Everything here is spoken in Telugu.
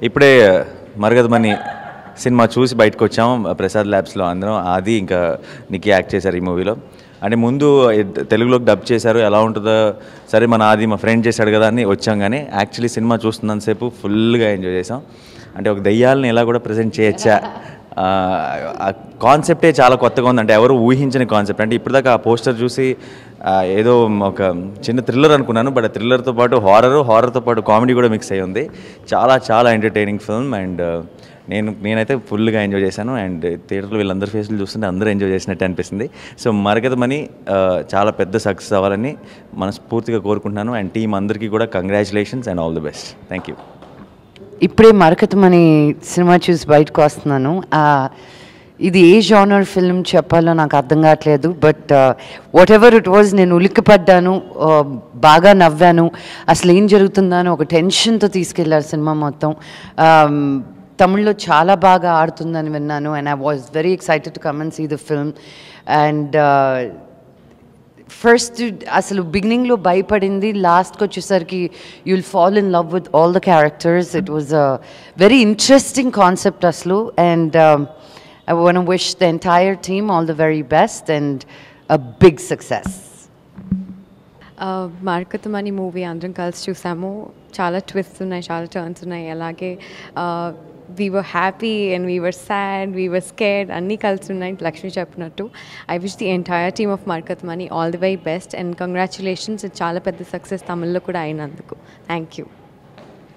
ఇప్పుడే మరగదమని సినిమా చూసి బయటకు వచ్చాం ప్రసాద్ ల్యాబ్స్లో అందరం. అది ఇంకా నిక్కీ యాక్ట్ చేశారు ఈ మూవీలో. అంటే ముందు తెలుగులోకి డబ్ చేశారు, ఎలా ఉంటుందో సరే మన ఆది మా ఫ్రెండ్ చేశాడు కదా అని వచ్చాం. కానీ యాక్చువల్లీ సినిమా చూస్తున్నంతసేపు ఫుల్గా ఎంజాయ్ చేసాం. అంటే ఒక దెయ్యాలని ఎలా కూడా ప్రజెంట్ చేయొచ్చా, ఆ కాన్సెప్టే చాలా కొత్తగా ఉంది. అంటే ఎవరు ఊహించని కాన్సెప్ట్. అంటే ఇప్పటిదాకా ఆ పోస్టర్ చూసి ఏదో ఒక చిన్న థ్రిల్లర్ అనుకున్నాను, బట్ ఆ థ్రిల్లర్తో పాటు హారర్తో పాటు కామెడీ కూడా మిక్స్ అయ్యి ఉంది. చాలా చాలా ఎంటర్టైనింగ్ ఫిల్మ్. అండ్ నేనైతే ఫుల్గా ఎంజాయ్ చేశాను. అండ్ థియేటర్లో వీళ్ళందరి ఫేస్లు చూస్తుంటే అందరూ ఎంజాయ్ చేసినట్టు అనిపిస్తుంది. సో మరగదమని చాలా పెద్ద సక్సెస్ అవ్వాలని మనస్ఫూర్తిగా కోరుకుంటున్నాను. అండ్ టీం అందరికీ కూడా congratulations and all the best. Thank you. ఇప్పుడే మరకతమని సినిమా చూసి బయటకు వస్తున్నాను. ఇది ఏ జానర్ ఫిల్మ్ చెప్పాలో నాకు అర్థం కావట్లేదు, but what ever it was నేను ఉలిక్కిపడ్డాను, బాగా నవ్వాను. అసలు ఏం జరుగుతుందా అని ఒక టెన్షన్తో తీసుకెళ్లారు సినిమా మొత్తం. తమిళ్లో చాలా బాగా ఆడుతుందని విన్నాను, and I was very excited to come and see the film. And first అసలు బిగినింగ్లో భయపడింది, లాస్ట్కి వచ్చేసరికి you'll fall in love with all the characters. It was a very interesting concept అసలు. And I want to wish the entire team all the very best and a big success. Marakathamani movie అందరం కలిసి చూసాము. చాలా ట్విస్ట్ ఉన్నాయి, చాలా టర్న్స్ ఉన్నాయి. అలాగే we were happy and we were sad, we were scared, అన్నీ కలిసి ఉన్నాయి లక్ష్మి చెప్పినట్టు. I wish the entire team of Marakathamani all the very best and congratulations. చాలా పెద్ద సక్సెస్ తమిళ్లో కూడా అయినందుకు. Thank you.